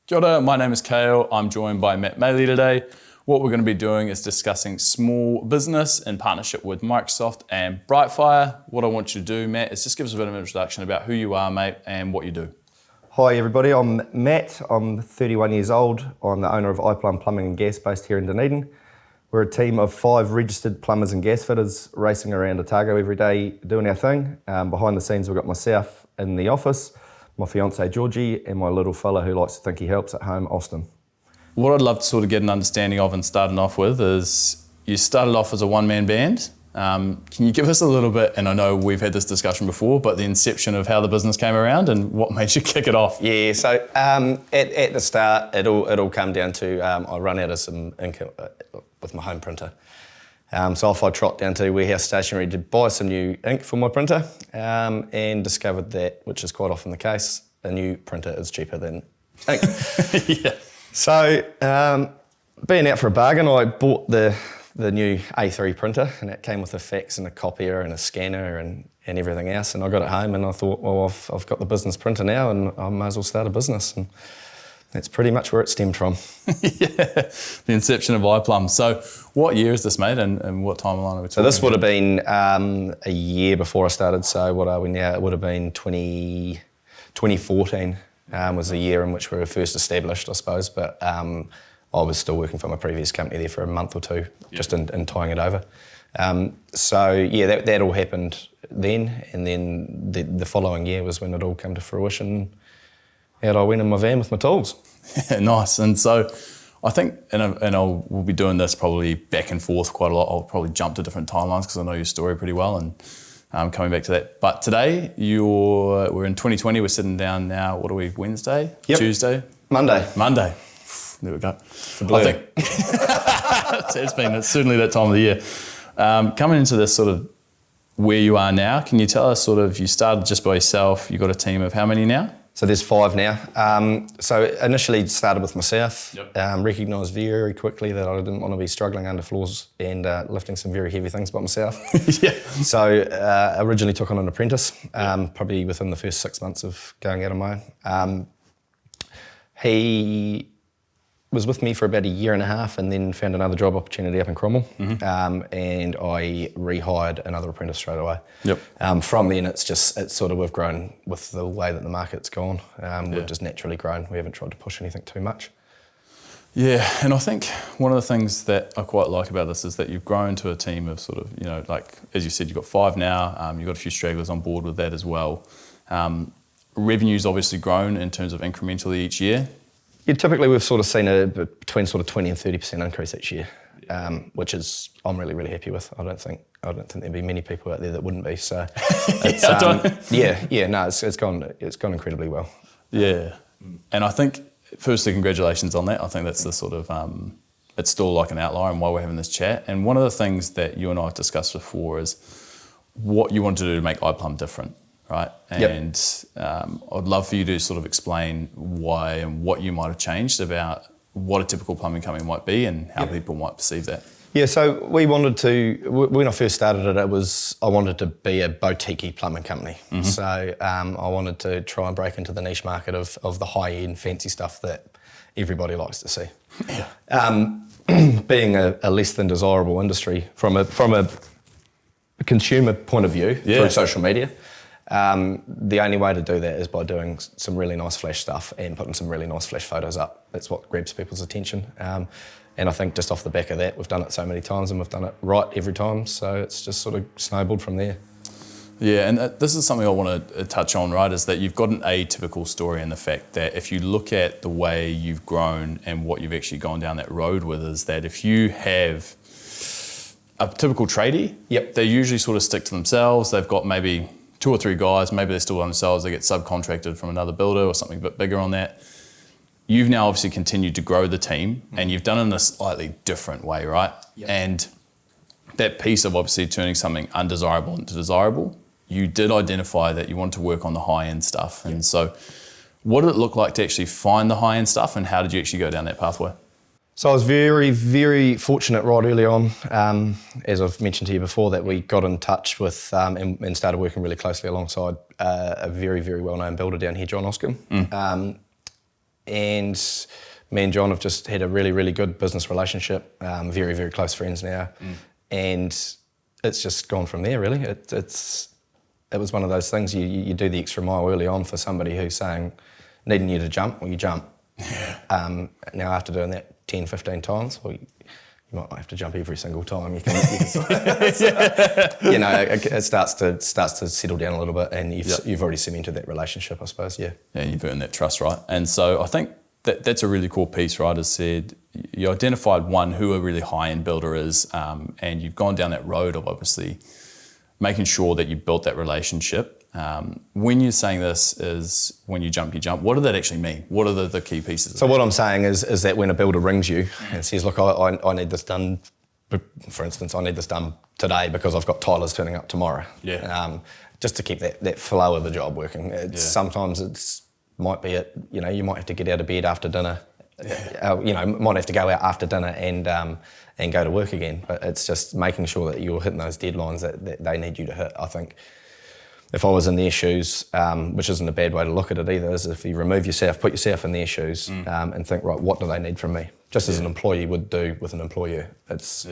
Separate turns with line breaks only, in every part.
Kia ora, my name is Kale. I'm joined by Maley today. What we're going to be doing is discussing small business in partnership with Microsoft and Brightfire. What I want you to do, Matt, is just give us a bit of an introduction about who you are, mate, and what you do.
Hi everybody, I'm Matt. I'm 31 years old. I'm the owner of iPlumb Plumbing and Gas based here in Dunedin. We're a team of 5 registered plumbers and gas fitters racing around Otago every day doing our thing. Behind the scenes we've got myself in the office, my fiancée Georgie, and my little fella who likes to think he helps at home, Austin.
What I'd love to sort of get an understanding of and starting off with is you started off as a one-man band. Can you give us a little bit, and I know we've had this discussion before, but the inception of how the business came around and what made you kick it off?
Yeah, so at the start, it all came down to I run out of some ink with my home printer. So off I trot down to Warehouse Stationery to buy some new ink for my printer and discovered that, which is quite often the case, a new printer is cheaper than ink.
Yeah.
So being out for a bargain, I bought the new A3 printer, and it came with a fax and a copier and a scanner and everything else, and I got it home and I thought, well, I've got the business printer now and I might as well start a business, and that's pretty much where it stemmed from.
Yeah, the inception of iPlumb. So what year is this, mate, and what timeline are we talking?
So this would have been a year before I started, so what are we now? It would have been 2014 was the year in which we were first established, I suppose, but I was still working for my previous company there for a month or two, just in tying it over. So yeah, that all happened then, and then the following year was when it all came to fruition. Out I went in my van with my tools.
Yeah, nice. And so I think, we'll be doing this probably back and forth quite a lot. I'll probably jump to different timelines because I know your story pretty well, and coming back to that. But today, we're in 2020, we're sitting down now, what are we, Wednesday?
Yep.
Tuesday?
Monday.
There we go.
I think
it's certainly that time of the year. Coming into this sort of where you are now, can you tell us sort of, you started just by yourself, you got a team of how many now?
So there's 5 now. So initially started with myself,
Yep.
Recognised very quickly that I didn't want to be struggling under floors and lifting some very heavy things by myself.
Yeah.
So originally took on an apprentice, probably within the first 6 months of going out on my own. He was with me for about a year and a half and then found another job opportunity up in Cromwell, and I rehired another apprentice straight away.
Yep.
From then we've grown with the way that the market's gone. We've just naturally grown. We haven't tried to push anything too much.
Yeah, and I think one of the things that I quite like about this is that you've grown to a team of sort of, like, as you said, you've got 5 now, you've got a few stragglers on board with that as well. Revenue's obviously grown in terms of incrementally each year.
Yeah, typically we've sort of seen between sort of 20 and 30% increase each year, which is I'm really, really happy with. I don't think there'd be many people out there that wouldn't be. So it's, it's gone incredibly well.
Yeah, and I think firstly, congratulations on that. I think that's the sort of it's still like an outlier and why we're having this chat. And one of the things that you and I have discussed before is what you want to do to make iPlumb different. Right, and I'd love for you to sort of explain why and what you might have changed about what a typical plumbing company might be and how people might perceive that.
Yeah, so we wanted to, when I first started it, I wanted to be a boutique-y plumbing company. Mm-hmm. So I wanted to try and break into the niche market of the high-end fancy stuff that everybody likes to see.
Yeah.
Being a less than desirable industry from a consumer point of view through social media. The only way to do that is by doing some really nice flash stuff and putting some really nice flash photos up. That's what grabs people's attention. And I think just off the back of that, we've done it so many times and we've done it right every time. So it's just sort of snowballed from there.
Yeah, and this is something I want to touch on, right, is that you've got an atypical story in the fact that if you look at the way you've grown and what you've actually gone down that road with, is that if you have a typical tradie, they usually sort of stick to themselves. They've got maybe 2 or 3 guys, maybe they're still on themselves, they get subcontracted from another builder or something a bit bigger on that. You've now obviously continued to grow the team and you've done it in a slightly different way, right? Yep. And that piece of obviously turning something undesirable into desirable, you did identify that you wanted to work on the high-end stuff. And so what did it look like to actually find the high-end stuff and how did you actually go down that pathway?
So I was very, very fortunate right early on, as I've mentioned to you before, that we got in touch with and started working really closely alongside a very, very well-known builder down here, John Oscombe. and me and John have just had a really, really good business relationship, very, very close friends now, and it's just gone from there, really. It was one of those things, you do the extra mile early on for somebody who's saying, needing you to jump, well, you jump. Now after doing that 10, 15 times, well, you might not have to jump every single time. You can it starts to settle down a little bit, and you've already cemented that relationship, I suppose. Yeah,
you've earned that trust, right? And so I think that's a really cool piece, right? As said, you identified who a really high-end builder is, and you've gone down that road of obviously making sure that you built that relationship. When you're saying this is when you jump, what does that actually mean? What are the key pieces?
So what I'm saying is that when a builder rings you and says, look, I need this done, for instance, I need this done today because I've got tilers turning up tomorrow.
Yeah.
Just to keep that flow of the job working. Sometimes might be you might have to get out of bed after dinner. Might have to go out after dinner and go to work again. But it's just making sure that you're hitting those deadlines that they need you to hit. I think if I was in their shoes, which isn't a bad way to look at it either, is if you remove yourself, put yourself in their shoes, and think, right, what do they need from me? Just as an employee would do with an employer. It's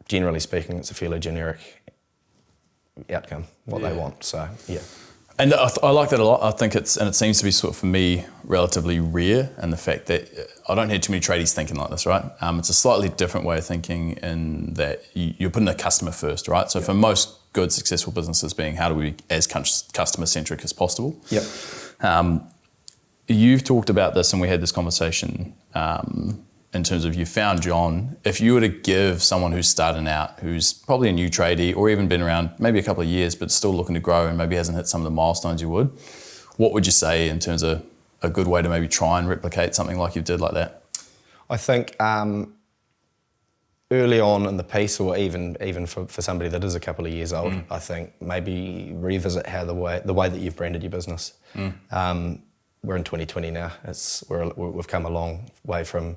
generally speaking, it's a fairly generic outcome, what they want. So yeah.
And I like that a lot. I think it seems to be sort of, for me, relatively rare, and the fact that I don't hear too many tradies thinking like this, right? It's a slightly different way of thinking in that you're putting the customer first, right? So for most good, successful businesses being, how do we be as customer-centric as possible?
Yep.
You've talked about this, and we had this conversation in terms of, you found John. If you were to give someone who's starting out, who's probably a new tradie or even been around maybe a couple of years but still looking to grow and maybe hasn't hit some of the milestones you would, what would you say in terms of a good way to maybe try and replicate something like you did like that?
I think early on in the piece, or even for somebody that is a couple of years old, I think maybe revisit how the way that you've branded your business. We're in 2020 now. We've come a long way from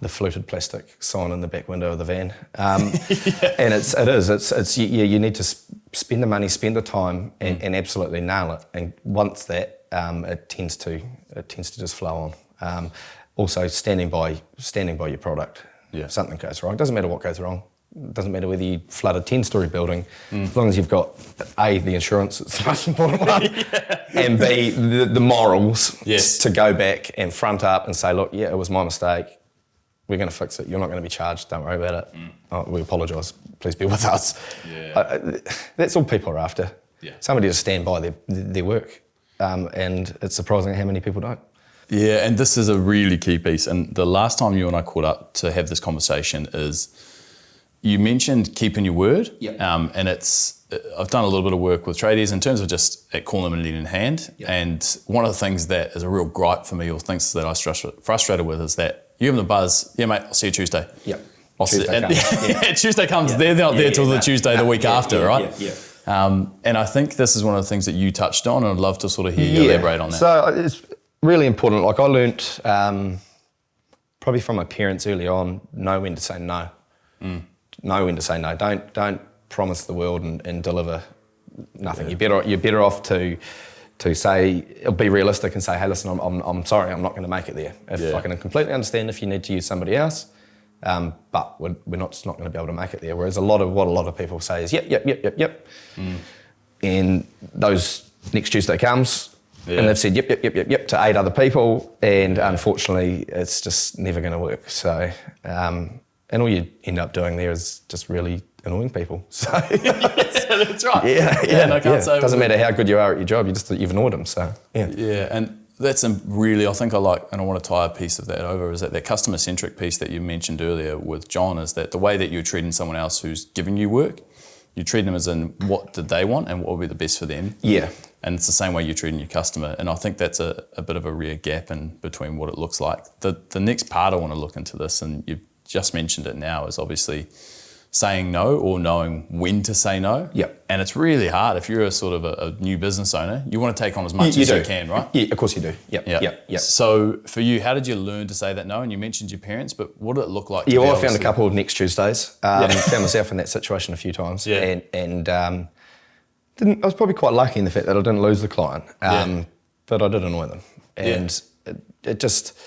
the fluted plastic sign in the back window of the van, and you need to spend the money, spend the time, and absolutely nail it. And once that, it tends to just flow on. Also, standing by your product.
Yeah.
If something goes wrong, it doesn't matter what goes wrong. It doesn't matter whether you flood a 10-storey building, as long as you've got A, the insurance, it's the most important one, and B, the morals to go back and front up and say, look, it was my mistake. We're going to fix it. You're not going to be charged. Don't worry about it. We apologise. Please be with us. Yeah. That's all people are after. Yeah. Somebody to stand by their work, and it's surprising how many people don't.
Yeah, and this is a really key piece. And the last time you and I caught up to have this conversation is, you mentioned keeping your word, and I've done a little bit of work with tradies in terms of just calling them a lead in hand. And one of the things that is a real gripe for me, or things that I was frustrated with, is that you give them the buzz, mate, I'll see you Tuesday. Tuesday comes, they're not there till the Tuesday the week after, right? And I think this is one of the things that you touched on, and I'd love to sort of hear you elaborate on that.
So it's really important. Like, I learnt probably from my parents early on, know when to say no. Know when to say no. Don't promise the world and deliver nothing. You're better off to say, be realistic and say, hey, listen, I'm sorry, I'm not going to make it there. I can completely understand if you need to use somebody else, but we're not going to be able to make it there. Whereas what a lot of people say is yep. And those next Tuesday comes, and they've said yep to 8 other people, and unfortunately it's just never going to work. So and all you end up doing there is just really annoying people. So
that's right.
It doesn't matter how good you are at your job, you've annoyed them. So
and that's really, I think I like, and I want to tie a piece of that over, is that customer-centric piece that you mentioned earlier with John, is that the way that you're treating someone else who's giving you work, you treat them as in what did they want and what would be the best for them.
Yeah.
And it's the same way you're treating your customer. And I think that's a bit of a rare gap in between what it looks like. The next part I want to look into this, and you've just mentioned it now, is obviously saying no, or knowing when to say no.
Yep.
And it's really hard if you're a sort of a new business owner. You want to take on as much as you can, right?
Yeah, of course you do. Yep.
So for you, how did you learn to say that no? And you mentioned your parents, but what did it look like?
I found a couple of next Tuesdays. Found myself in that situation a few times. Yeah. And I was probably quite lucky in the fact that I didn't lose the client, but I did annoy them. And it just,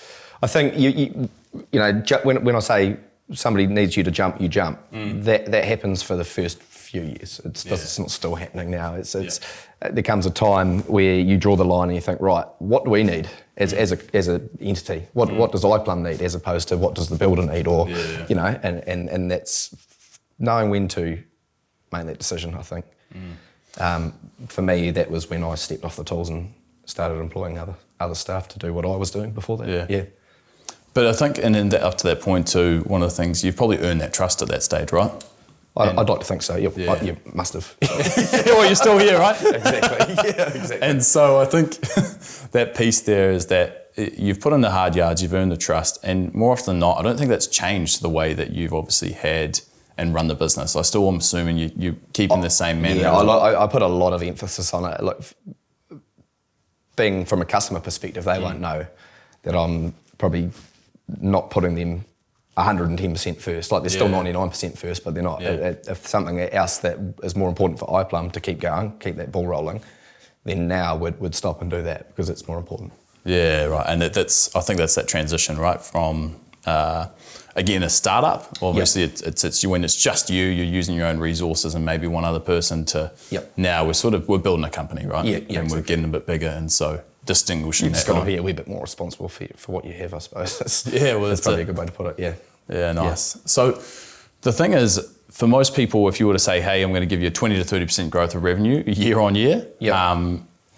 I think you know, when I say somebody needs you to jump, you jump. That happens for the first few years. It's not still happening now. There comes a time where you draw the line and you think, right, what do we need as a entity? What does iPlumb need as opposed to what does the builder need? Or you know, and that's knowing when to make that decision. I think for me, that was when I stepped off the tools and started employing other staff to do what I was doing before that. Yeah.
But I think, and then up to that point too, one of the things, you've probably earned that trust at that stage, right?
I'd like to think so. You must have.
Well, you're still here, right?
Exactly. Yeah, exactly.
And so I think that piece there is that you've put in the hard yards, you've earned the trust, and more often than not, I don't think that's changed the way that you've obviously had and run the business. I still am assuming you keep in the same manner.
Yeah, I put a lot of emphasis on it. Like, being from a customer perspective, they won't know that I'm probably not putting them 110% first. Like, they're still 99% first, but they're not. If something else that is more important for iPlumb to keep going, keep that ball rolling, then now would stop and do that because it's more important. Yeah,
right. And I think that's that transition, right, from again, a startup. Obviously, it's when it's just you're using your own resources and maybe one other person to. Now we're building a company, right? And we're getting a bit bigger, and so distinguishing.
You've just got to be a wee bit more responsible for what you have, I suppose. That's probably a good way to put it.
Yeah, nice. So the thing is, for most people, if you were to say, hey, I'm going to give you a 20 to 30% growth of revenue year on year,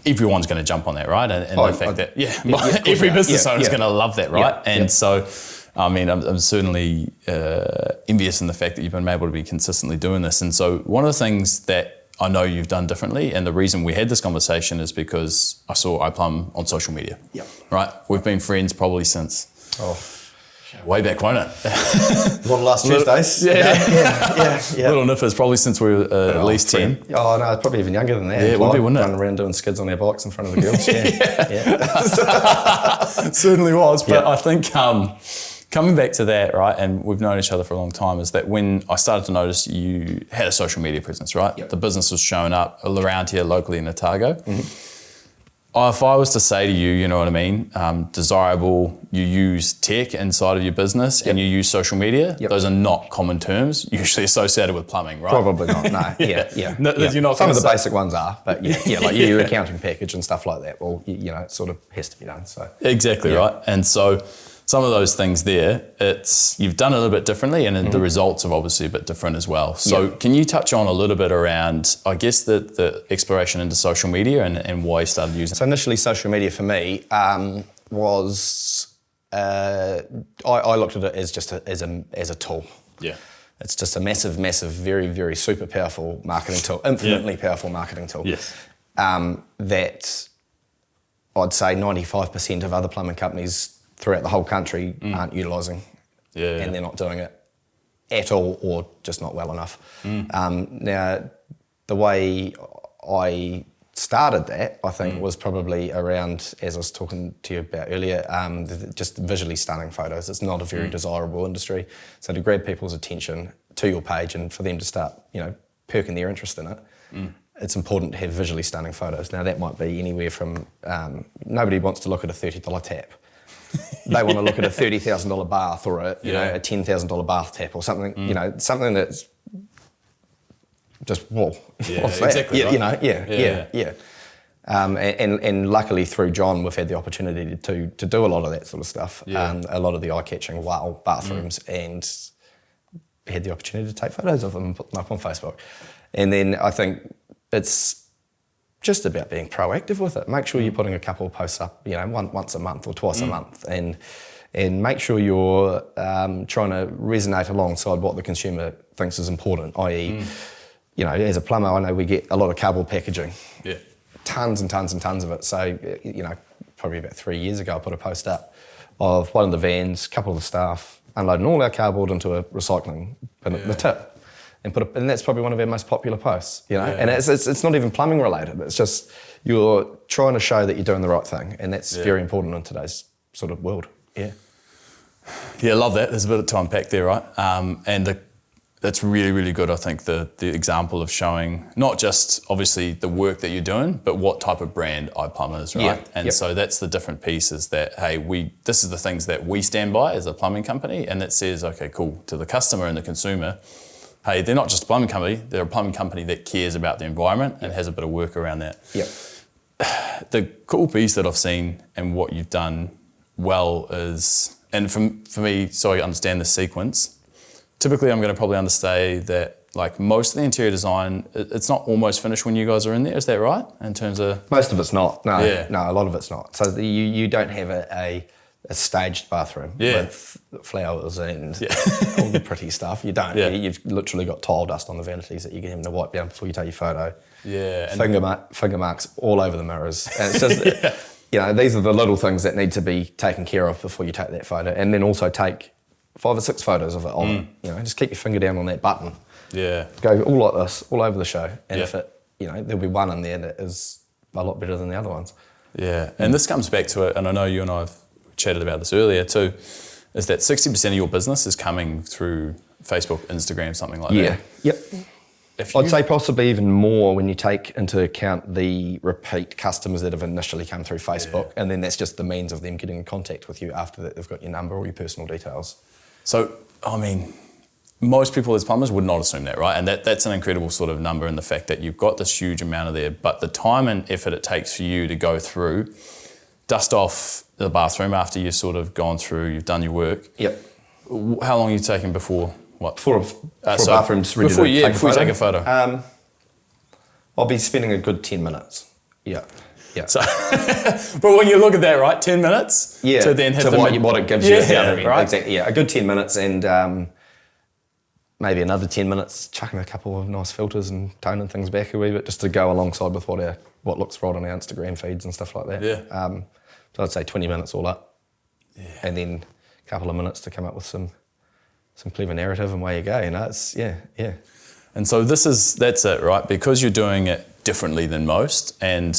everyone's going to jump on that, right? And the fact that, every business owner is going to love that, right? And so, I mean, I'm certainly envious in the fact that you've been able to be consistently doing this. And so one of the things that I know you've done differently, and the reason we had this conversation is because I saw iPlumb on social media, right? We've been friends probably since... way back, won't it?
What, last Tuesdays?
Yeah. Little nippers, probably since we were at least 10.
Oh, no, it's probably even younger than that.
Yeah, it would be, wouldn't it?
Running around doing skids on their bikes in front of the girls.
Certainly was. But I think coming back to that, right, and we've known each other for a long time, is that when I started to notice you had a social media presence, right? The business was showing up around here locally in Otago. If I was to say to you, you know what I mean, desirable, you use tech inside of your business and you use social media, those are not common terms usually associated with plumbing, right?
Probably not, no. You're not
Some of the basic ones are, but like your accounting package and stuff like that, well, you know, it sort of has to be done. So
Exactly, right? And so some of those things there, you've done it a little bit differently, and the results are obviously a bit different as well. So can you touch on a little bit around, I guess, the exploration into social media and why you started using it?
So initially, social media for me was, I looked at it as just as a tool.
Yeah.
It's just a massive, very, very super powerful marketing tool, infinitely powerful marketing tool.
Yes.
That I'd say 95% of other plumbing companies throughout the whole country aren't utilising, and they're not doing it at all, or just not well enough. Now, the way I started that, I think, was probably around, as I was talking to you about earlier, just visually stunning photos. It's not a very desirable industry, so to grab people's attention to your page and for them to start, you know, perking their interest in it, it's important to have visually stunning photos. Now, that might be anywhere from nobody wants to look at a $30 tap. They want to look at a $30,000 bath or a $10,000 bath tap or something, you know, something that's just whoa. What's that?
Exactly.
You know, and luckily through John, we've had the opportunity to do a lot of that sort of stuff, a lot of the eye-catching wow bathrooms, and had the opportunity to take photos of them and put them up on Facebook. And then I think it's just about being proactive with it. Make sure you're putting a couple of posts up, you know, once a month or twice a month, and make sure you're trying to resonate alongside what the consumer thinks is important, i.e., you know, as a plumber, I know we get a lot of cardboard packaging. Tons and tons and tons of it. So, you know, probably about 3 years ago, I put a post up of one of the vans, a couple of the staff, unloading all our cardboard into a recycling bin at the tip. And that's probably one of our most popular posts, you know. And it's not even plumbing related. It's just you're trying to show that you're doing the right thing, and that's very important in today's sort of world.
Yeah, I love that. There's a bit to unpack there, right? And That's really, really good. I think the example of showing not just obviously the work that you're doing, but what type of brand iPlumb is, right?
Yeah.
And so that's the different pieces that, hey, this is the things that we stand by as a plumbing company, and that says, okay, cool, to the customer and the consumer, hey, they're not just a plumbing company, they're a plumbing company that cares about the environment and has a bit of work around that.
Yep.
The cool piece that I've seen and what you've done well is, and for me, so I understand the sequence, typically I'm going to probably understand that like most of the interior design, it's not almost finished when you guys are in there, is that right? In terms of...
Most of it's not, no,
Yeah.
no, a lot of it's not. So you don't have a staged bathroom with flowers and all the pretty stuff. You don't.
Yeah.
You've literally got tile dust on the vanities that you get him to wipe down before you take your photo.
Yeah.
Finger marks all over the mirrors. And it's just, you know, these are the little things that need to be taken care of before you take that photo. And then also take 5 or 6 photos of it on. You know, just keep your finger down on that button.
Yeah.
Go all like this, all over the show. And
Yeah.
if it, you know, there'll be one in there that is a lot better than the other ones.
Yeah. And this comes back to it, and I know you and I have chatted about this earlier too, is that 60% of your business is coming through Facebook, Instagram, something like that.
Yep.
If
I'd say possibly even more when you take into account the repeat customers that have initially come through Facebook, and then that's just the means of them getting in contact with you after that they've got your number or your personal details.
So, I mean, most people as plumbers would not assume that, right? And that's an incredible sort of number in the fact that you've got this huge amount of there, but the time and effort it takes for you to go through, dust off the bathroom after you've sort of gone through, you've done your work.
Yep.
How long are you taking before what?
For a bathroom's ready
before
to
you take a photo.
I'll be spending a good 10 minutes. Yeah.
So, but when you look at that, right, 10 minutes to then hit
what it gives you at the other end.
right?
Exactly. Yeah, a good 10 minutes and maybe another 10 minutes chucking a couple of nice filters and toning things back a wee bit just to go alongside with what looks right on our Instagram feeds and stuff like that.
Yeah.
So I'd say 20 minutes all up. Yeah. And then a couple of minutes to come up with some clever narrative and away you go. You know, it's yeah.
And so that's it, right? Because you're doing it differently than most, and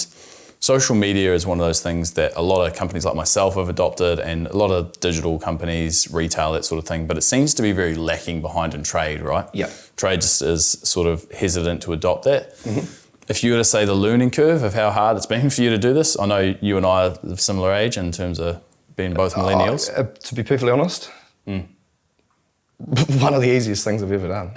social media is one of those things that a lot of companies like myself have adopted, and a lot of digital companies, retail, that sort of thing, but it seems to be very lacking behind in trade, right?
Yeah.
Trade just is sort of hesitant to adopt that. Mm-hmm. If you were to say the learning curve of how hard it's been for you to do this, I know you and I are of similar age in terms of being both millennials.
To be perfectly honest, one of the easiest things I've ever done.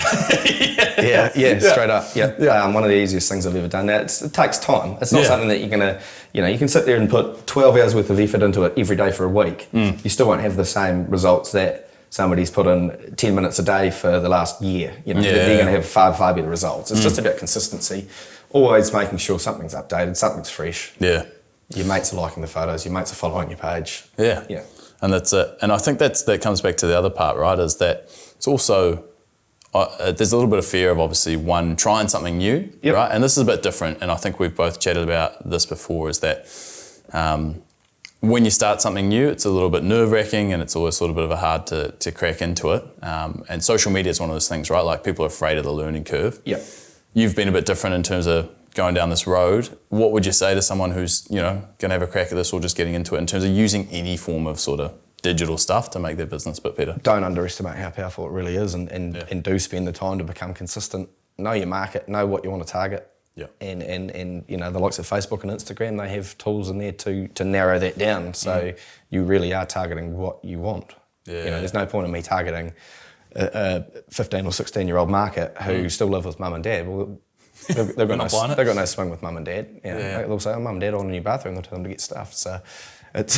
Yeah, straight up. Yeah. One of the easiest things I've ever done. Now, it takes time. It's not something that you're gonna, you can sit there and put 12 hours worth of effort into it every day for a week. You still won't have the same results that somebody's put in 10 minutes a day for the last year. They're going to have far better results. It's just about consistency. Always making sure something's updated, something's fresh.
Yeah.
Your mates are liking the photos. Your mates are following your page.
Yeah. And that's it. And I think that comes back to the other part, right? Is that it's also there's a little bit of fear of obviously one trying something new, right? And this is a bit different. And I think we've both chatted about this before. Is that when you start something new, it's a little bit nerve-wracking, and it's always sort of a bit of a hard to crack into it. And social media is one of those things, right? Like people are afraid of the learning curve.
Yep.
You've been a bit different in terms of going down this road. What would you say to someone who's, going to have a crack at this or just getting into it in terms of using any form of sort of digital stuff to make their business a bit better?
Don't underestimate how powerful it really is, and do spend the time to become consistent. Know your market, know what you want to target.
Yeah.
And the likes of Facebook and Instagram, they have tools in there to narrow that down. So you really are targeting what you want.
Yeah.
There's no point in me targeting a 15 or 16-year-old market who still live with mum and dad. Well, they've got no swing with mum and dad. They'll say, "Oh, mum and dad, I want a new bathroom." They'll tell them to get stuff. So it's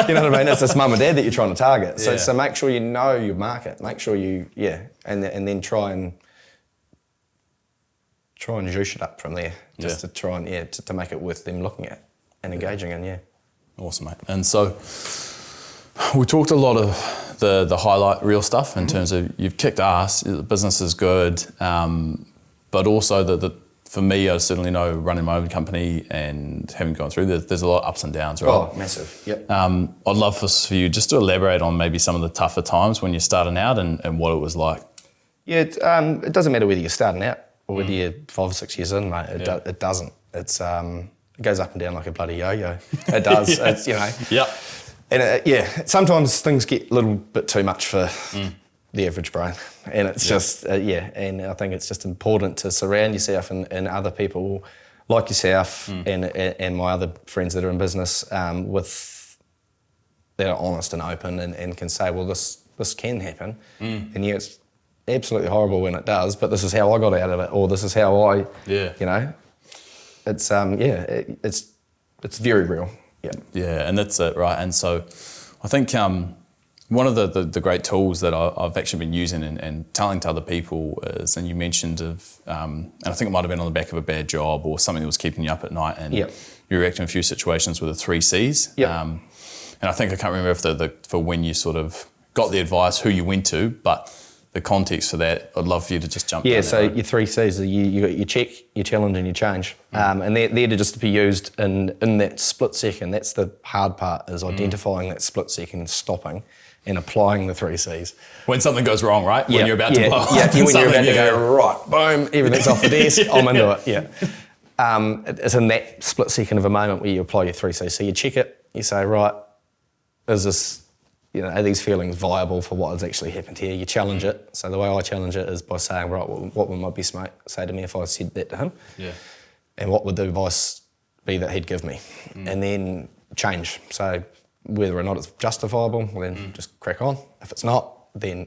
you know what I mean. It's this mum and dad that you're trying to target. So make sure you know your market. Make sure you and then try and juice it up from there, just to try and to make it worth them looking at and engaging in.
Awesome, mate. And so we talked a lot of the highlight reel stuff in terms of you've kicked ass, the business is good, but also for me, I certainly know running my own company and having gone through, there's a lot of ups and downs, right?
Oh, massive, yep.
I'd love for you just to elaborate on maybe some of the tougher times when you're starting out and what it was like. Yeah,
it doesn't matter whether you're starting out or whether you're 5 or 6 years in, mate. It doesn't. It's it goes up and down like a bloody yo-yo. It does. It's
Yep.
And sometimes things get a little bit too much for
the average brain. And it's just, and I think it's just important to surround yourself and other people like yourself and my other friends that are in business with that are honest and open and can say, well, this can happen. And yeah, it's absolutely horrible when it does, but this is how I got out of it, or this is how I, you know, it's, it's very real. Yeah.
Yeah, and that's it, right? And so I think one of the great tools that I've actually been using and telling to other people is, and you mentioned and I think it might have been on the back of a bad job or something that was keeping you up at night, and you react in a few situations with the 3 C's. And I think I can't remember if for when you sort of got the advice, who you went to, but the context for that, I'd love for you to just jump in.
So your 3 C's are you got your check, your challenge, and your change. And they're to just be used in that split second. That's the hard part, is identifying that split second and stopping and applying the 3 C's.
When something goes wrong, right? When you're about to blow up.
When you're about to go, right, boom, everything's off the desk, I'm into it, It's in that split second of a moment where you apply your 3 C's. So you check it, you say, right, is this, are these feelings viable for what has actually happened here? You challenge it. So the way I challenge it is by saying, right, well, what would my best mate say to me if I said that to him? And what would the advice be that he'd give me? And then change. So whether or not it's justifiable, well, then just crack on. If it's not, then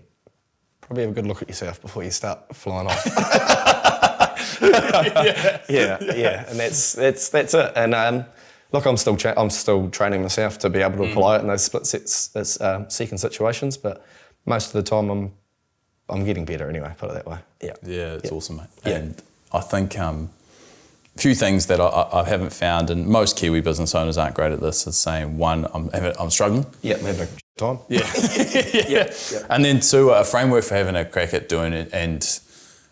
probably have a good look at yourself before you start flying off. And that's it. And look, I'm still training myself to be able to apply it in those split second situations, but most of the time I'm getting better anyway. Put it that way.
It's awesome, mate. And I think a few things that I haven't found, and most Kiwi business owners aren't great at this, is saying, one, I'm struggling.
I'm having a time.
And then two, a framework for having a crack at doing it and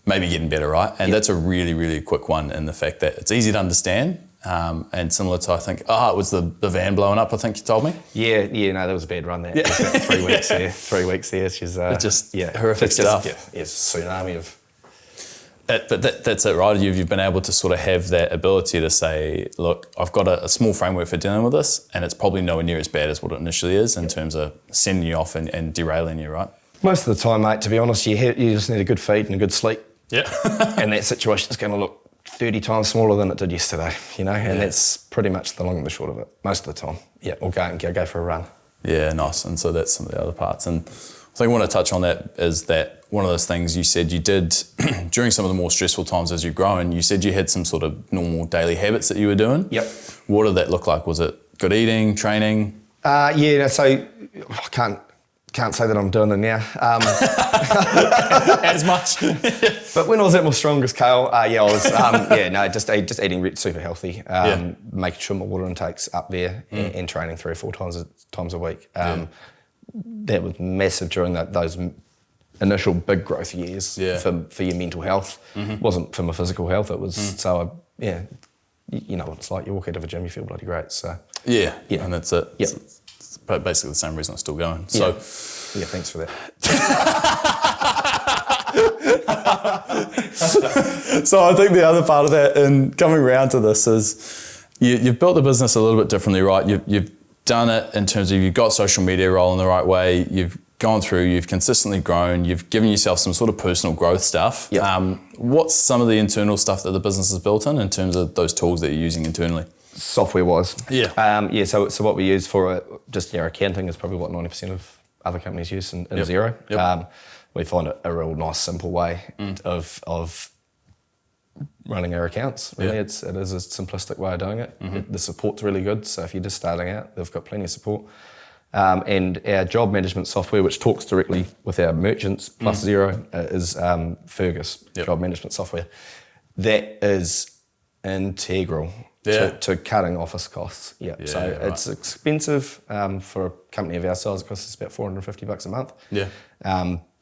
maybe getting better, right? And that's a really, really quick one in the fact that it's easy to understand. And similar to, I think, it was the van blowing up, I think you told me?
No, that was a bad run there. It was about 3 weeks there. 3 weeks there. She's
horrific stuff.
It's a tsunami of...
But that's it, right? You've been able to sort of have that ability to say, look, I've got a small framework for dealing with this, and it's probably nowhere near as bad as what it initially is in terms of sending you off and derailing you, right?
Most of the time, mate, to be honest, you just need a good feed and a good sleep. And that situation's going to look 30 times smaller than it did yesterday, and that's pretty much the long and the short of it, most of the time. Or go for a run.
Yeah, nice. And so that's some of the other parts. And I think I want to touch on that is that one of those things you said you did during some of the more stressful times as you're growing, you said you had some sort of normal daily habits that you were doing. What did that look like? Was it good eating, training?
So I can't say that I'm doing it now.
As much.
But when I was at my strongest, Kale, I was just eating super healthy, making sure my water intake's up there and training 3 or 4 times a week. That was massive during those initial big growth years for your mental health. Wasn't for my physical health. It was you know what it's like. You walk out of a gym, you feel bloody great. So
and that's it. It's basically the same reason I'm still going. So
thanks for that.
So I think the other part of that, and coming around to this, is you've built the business a little bit differently, right? You've done it in terms of you've got social media rolling the right way. You've gone through, you've consistently grown, you've given yourself some sort of personal growth stuff. What's some of the internal stuff that the business is built in terms of those tools that you're using internally?
Software-wise. So what we use for just our accounting is probably what 90% of other companies use in Xero. We find it a real nice, simple way of running our accounts. Really, it is a simplistic way of doing it. The support's really good, so if you're just starting out, they've got plenty of support. And our job management software, which talks directly with our merchants, plus Xero, is Fergus job management software. That is integral to cutting office costs. So it's expensive for a company of our size. It costs us about $450 a month.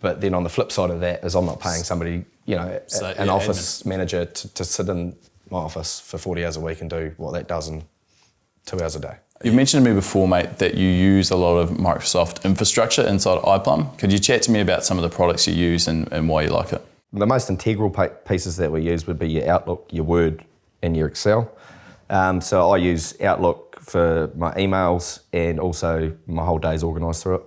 But then on the flip side of that is I'm not paying somebody, an office manager to sit in my office for 40 hours a week and do what that does in 2 hours a day.
You've mentioned to me before, mate, that you use a lot of Microsoft infrastructure inside iPlumb. Could you chat to me about some of the products you use and why you like it?
The most integral pieces that we use would be your Outlook, your Word, and your Excel. So I use Outlook for my emails and also my whole day's organised through it.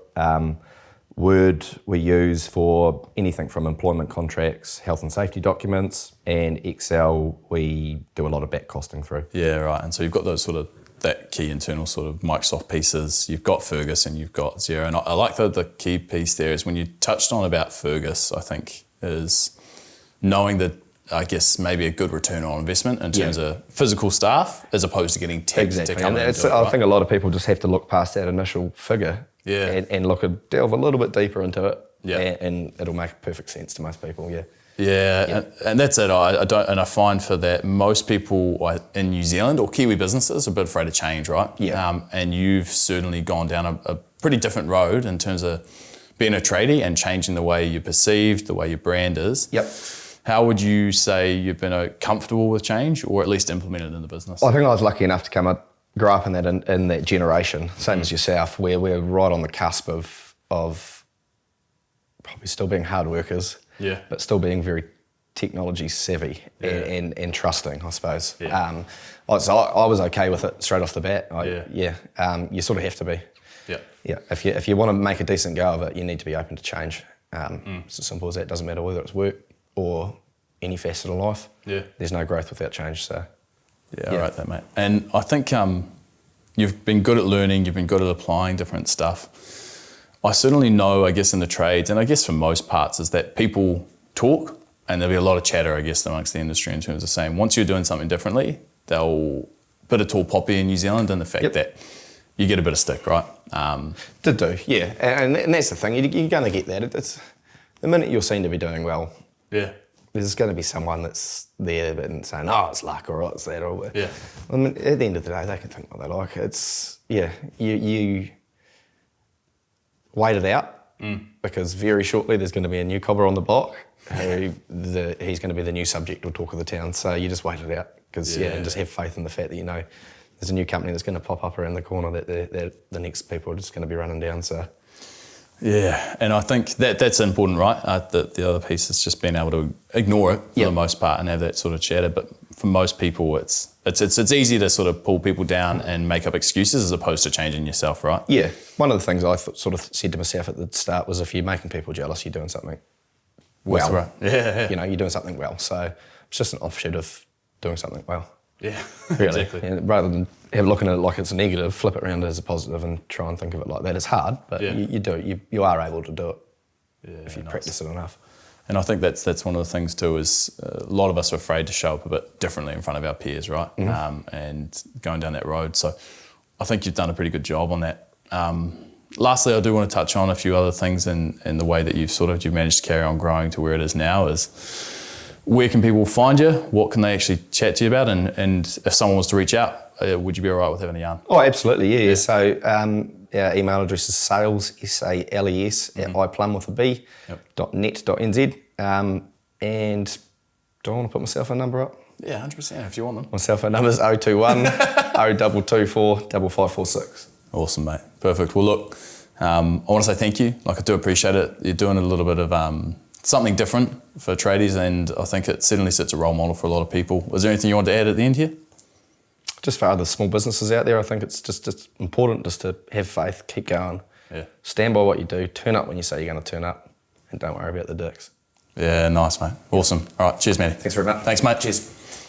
Word we use for anything from employment contracts, health and safety documents, and Excel we do a lot of back costing through.
Yeah, right. And so you've got those sort of that key internal sort of Microsoft pieces. You've got Fergus and you've got Xero. And I like the key piece there is when you touched on about Fergus, I think, is knowing that, I guess, maybe a good return on investment in terms of physical staff as opposed to getting tech to come in and do it,
I think a lot of people just have to look past that initial figure and delve a little bit deeper into it.
Yeah.
And it'll make perfect sense to most people,
Yeah, and that's it. I find for that most people in New Zealand or Kiwi businesses are a bit afraid of change, right?
Yeah.
And you've certainly gone down a pretty different road in terms of being a tradie and changing the way you're perceived, the way your brand is.
Yep.
How would you say you've been comfortable with change, or at least implemented in the business?
I think I was lucky enough to grow up in that generation, same as yourself, where we're right on the cusp of probably still being hard workers, but still being very technology savvy and trusting, I suppose.
Yeah.
So I was okay with it straight off the bat. You sort of have to be. Yeah. If you want to make a decent go of it, you need to be open to change. It's as simple as that. It doesn't matter whether it's work or any facet of life.
Yeah.
There's no growth without change. So.
Yeah, I like that, mate. And I think you've been good at learning, you've been good at applying different stuff. I certainly know, I guess, in the trades, and I guess for most parts, is that people talk and there'll be a lot of chatter, I guess, amongst the industry in terms of saying, once you're doing something differently, they'll bit of tall poppy in New Zealand and the fact that you get a bit of stick, right? And
that's the thing, you're going to get that. It's the minute you're seen to be doing well, there's going to be someone that's there and saying, oh, it's luck or it's that or I mean, at the end of the day, they can think what they like. It's, you wait it out because very shortly there's going to be a new cobber on the block he's going to be the new subject or talk of the town. So you just wait it out because, and just have faith in the fact that, you know, there's a new company that's going to pop up around the corner that the next people are just going to be running down. So.
Yeah, and I think that's important, right? The other piece is just being able to ignore it for the most part and have that sort of chatter. But for most people, it's easy to sort of pull people down and make up excuses as opposed to changing yourself, right?
Yeah, one of the things I sort of said to myself at the start was, if you're making people jealous, you're doing something well.
Right. Yeah.
You know, you're doing something well. So it's just an offshoot of doing something well.
Yeah,
really.
exactly.
Yeah, rather than looking at it like it's a negative, flip it around as a positive and try and think of it like that. It's hard, but you do it. You are able to do it if you practice it enough.
And I think that's one of the things too, is a lot of us are afraid to show up a bit differently in front of our peers, right? And going down that road. So I think you've done a pretty good job on that. Lastly, I do want to touch on a few other things in the way that you've managed to carry on growing to where it is now. Is where can people find you? What can they actually chat to you about? And if someone was to reach out, would you be all right with having a yarn?
Oh, absolutely, yeah. So our email address is sales, SALES, at iPlumb with a B, .net.nz. And do I want to put my cell phone number up?
Yeah, 100%, if you want them.
My cell phone number is 021 0224 5546.
Awesome, mate. Perfect. Well, look, I want to say thank you. Like, I do appreciate it. You're doing a little bit of something different for tradies, and I think it certainly sets a role model for a lot of people. Was there anything you want to add at the end here?
Just for other small businesses out there, I think it's important just to have faith, keep going, stand by what you do, turn up when you say you're going to turn up, and don't worry about the dicks.
Yeah, nice, mate. Awesome. All right, cheers, Maley.
Thanks very much.
Thanks, mate. Cheers.